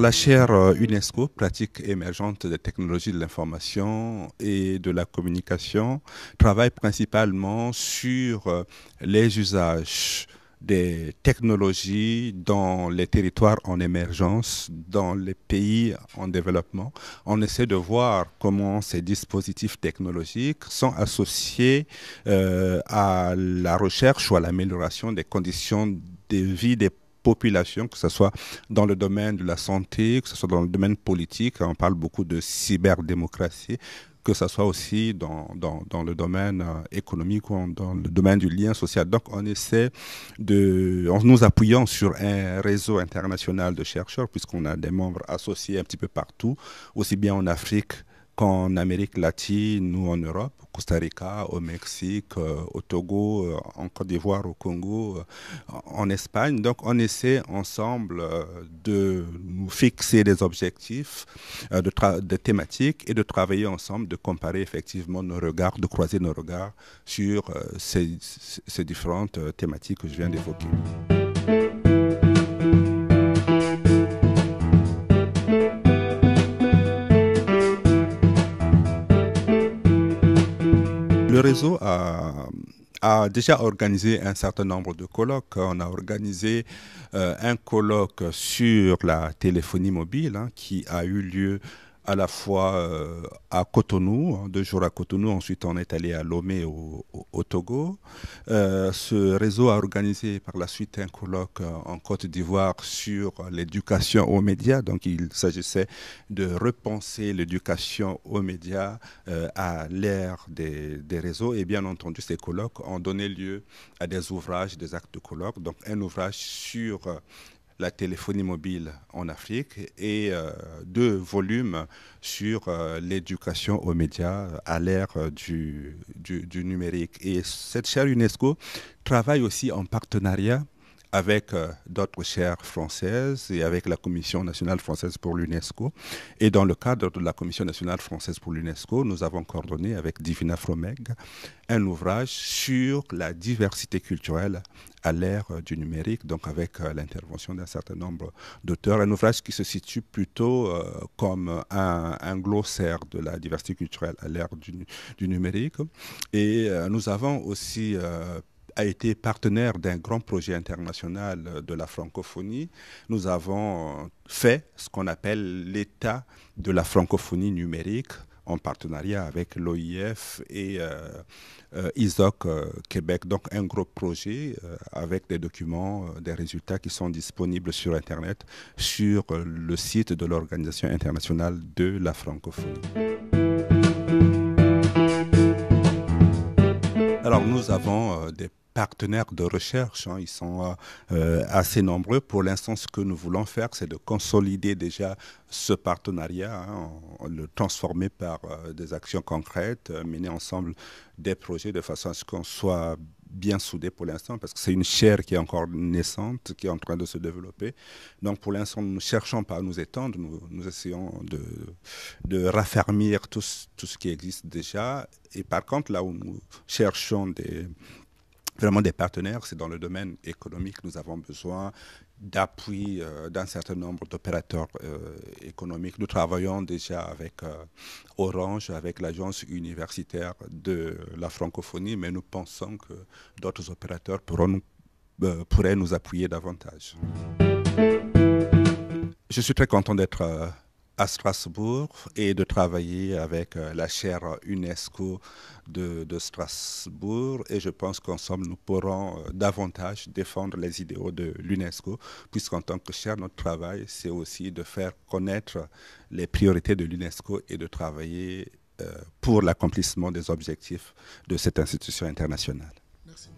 la chaire UNESCO, pratiques émergentes des technologies de l'information et de la communication, travaille principalement sur les usages des technologies dans les territoires en émergence, dans les pays en développement. On essaie de voir comment ces dispositifs technologiques sont associés à la recherche ou à l'amélioration des conditions de vie des populations, que ce soit dans le domaine de la santé, que ce soit dans le domaine politique. On parle beaucoup de cyberdémocratie, que ce soit aussi dans le domaine économique ou dans le domaine du lien social. Donc, on essaie en nous appuyant sur un réseau international de chercheurs, puisqu'on a des membres associés un petit peu partout, aussi bien en Afrique qu'en Amérique latine ou en Europe, au Costa Rica, au Mexique, au Togo, en Côte d'Ivoire, au Congo, en Espagne. Donc, on essaie ensemble de nous fixer des objectifs, de thématiques et de travailler ensemble, de comparer effectivement nos regards, de croiser nos regards sur ces différentes thématiques que je viens d'évoquer. Le réseau a déjà organisé un certain nombre de colloques. On a organisé un colloque sur la téléphonie mobile qui a eu lieu à la fois à Cotonou, 2 jours à Cotonou, ensuite on est allé à Lomé au Togo. Ce réseau a organisé par la suite un colloque en Côte d'Ivoire sur l'éducation aux médias. Donc il s'agissait de repenser l'éducation aux médias à l'ère des réseaux. Et bien entendu, ces colloques ont donné lieu à des ouvrages, des actes de colloque. Donc un ouvrage sur la téléphonie mobile en Afrique et 2 volumes sur l'éducation aux médias à l'ère du numérique. Et cette chaire UNESCO travaille aussi en partenariat avec d'autres chaires françaises et avec la Commission nationale française pour l'UNESCO. Et dans le cadre de la Commission nationale française pour l'UNESCO, nous avons coordonné avec Divina Fromeg un ouvrage sur la diversité culturelle à l'ère du numérique, donc avec l'intervention d'un certain nombre d'auteurs. Un ouvrage qui se situe plutôt comme un glossaire de la diversité culturelle à l'ère du numérique. Et nous avons aussi a été partenaire d'un grand projet international de la francophonie. Nous avons fait ce qu'on appelle l'état de la francophonie numérique en partenariat avec l'OIF et ISOC Québec. Donc un gros projet avec des documents, des résultats qui sont disponibles sur Internet, sur le site de l'Organisation internationale de la francophonie. Alors nous avons des partenaires de recherche, ils sont assez nombreux. Pour l'instant, ce que nous voulons faire, c'est de consolider déjà ce partenariat, le transformer par des actions concrètes, mener ensemble des projets de façon à ce qu'on soit bien soudés pour l'instant, parce que c'est une chaire qui est encore naissante, qui est en train de se développer. Donc pour l'instant, nous ne cherchons pas à nous étendre, nous essayons de raffermir tout ce qui existe déjà. Et par contre, là où nous cherchons vraiment des partenaires, c'est dans le domaine économique. Nous avons besoin d'appui d'un certain nombre d'opérateurs économiques. Nous travaillons déjà avec Orange, avec l'agence universitaire de la francophonie, mais nous pensons que d'autres opérateurs pourraient nous appuyer davantage. Je suis très content d'être à Strasbourg et de travailler avec la chaire UNESCO de Strasbourg, et je pense qu'ensemble nous pourrons davantage défendre les idéaux de l'UNESCO, puisqu'en tant que chaire, notre travail c'est aussi de faire connaître les priorités de l'UNESCO et de travailler pour l'accomplissement des objectifs de cette institution internationale. Merci.